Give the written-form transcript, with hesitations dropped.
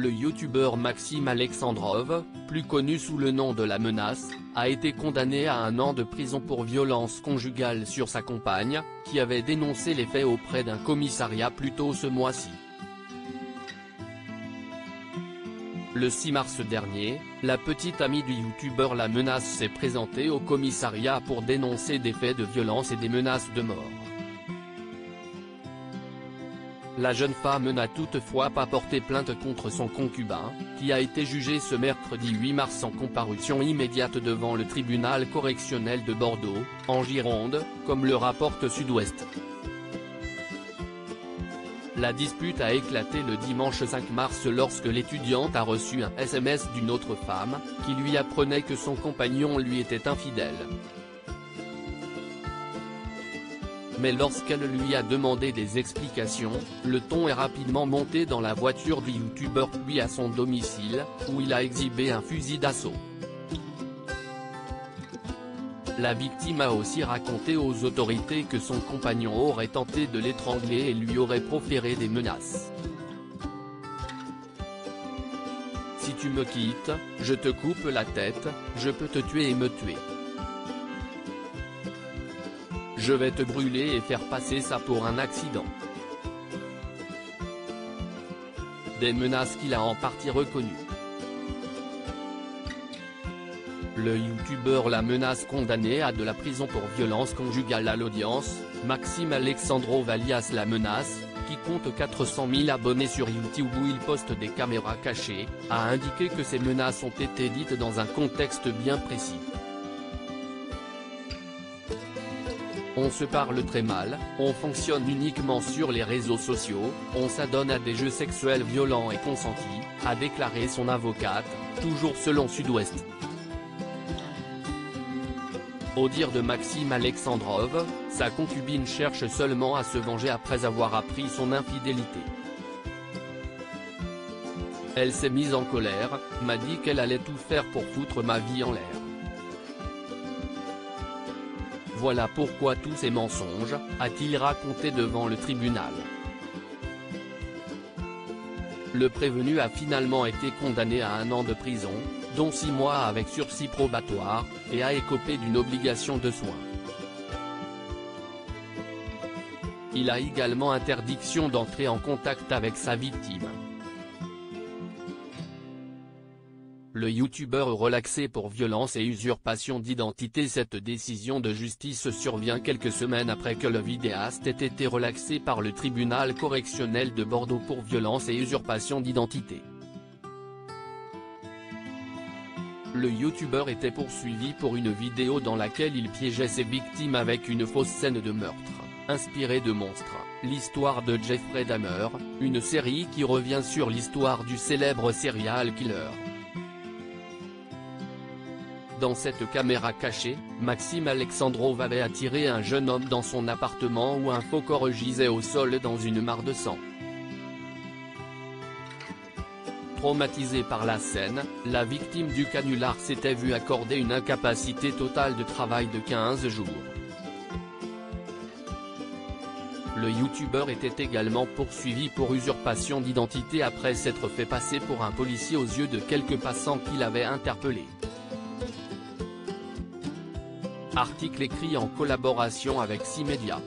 Le youtubeur Maxime Alexandrov, plus connu sous le nom de La Menace, a été condamné à 1 an de prison pour violence conjugale sur sa compagne, qui avait dénoncé les faits auprès d'un commissariat plus tôt ce mois-ci. Le 6 mars dernier, la petite amie du youtubeur La Menace s'est présentée au commissariat pour dénoncer des faits de violence et des menaces de mort. La jeune femme n'a toutefois pas porté plainte contre son concubin, qui a été jugé ce mercredi 8 mars en comparution immédiate devant le tribunal correctionnel de Bordeaux, en Gironde, comme le rapporte Sud-Ouest. La dispute a éclaté le dimanche 5 mars lorsque l'étudiante a reçu un SMS d'une autre femme, qui lui apprenait que son compagnon lui était infidèle. Mais lorsqu'elle lui a demandé des explications, le ton est rapidement monté dans la voiture du youtubeur puis à son domicile, où il a exhibé un fusil d'assaut. La victime a aussi raconté aux autorités que son compagnon aurait tenté de l'étrangler et lui aurait proféré des menaces. « Si tu me quittes, je te coupe la tête, je peux te tuer et me tuer. Je vais te brûler et faire passer ça pour un accident. » Des menaces qu'il a en partie reconnues. Le youtubeur La Menace condamné à de la prison pour violence conjugale à l'audience, Maxime Alexandrov alias La Menace, qui compte 400 000 abonnés sur YouTube où il poste des caméras cachées, a indiqué que ces menaces ont été dites dans un contexte bien précis. On se parle très mal, on fonctionne uniquement sur les réseaux sociaux, on s'adonne à des jeux sexuels violents et consentis, a déclaré son avocate, toujours selon Sud-Ouest. Au dire de Maxime Alexandrov, sa concubine cherche seulement à se venger après avoir appris son infidélité. Elle s'est mise en colère, m'a dit qu'elle allait tout faire pour foutre ma vie en l'air. Voilà pourquoi tous ces mensonges, a-t-il raconté devant le tribunal. Le prévenu a finalement été condamné à 1 an de prison, dont 6 mois avec sursis probatoire, et a écopé d'une obligation de soins. Il a également interdiction d'entrer en contact avec sa victime. Le youtubeur relaxé pour violence et usurpation d'identité. Cette décision de justice survient quelques semaines après que le vidéaste ait été relaxé par le tribunal correctionnel de Bordeaux pour violence et usurpation d'identité. Le youtubeur était poursuivi pour une vidéo dans laquelle il piégeait ses victimes avec une fausse scène de meurtre, inspirée de Monstre, l'histoire de Jeffrey Dahmer, une série qui revient sur l'histoire du célèbre serial killer. Dans cette caméra cachée, Maxime Alexandrov avait attiré un jeune homme dans son appartement où un faux corps gisait au sol dans une mare de sang. Traumatisée par la scène, la victime du canular s'était vue accorder une incapacité totale de travail de 15 jours. Le youtubeur était également poursuivi pour usurpation d'identité après s'être fait passer pour un policier aux yeux de quelques passants qu'il avait interpellés. Article écrit en collaboration avec 6 médias.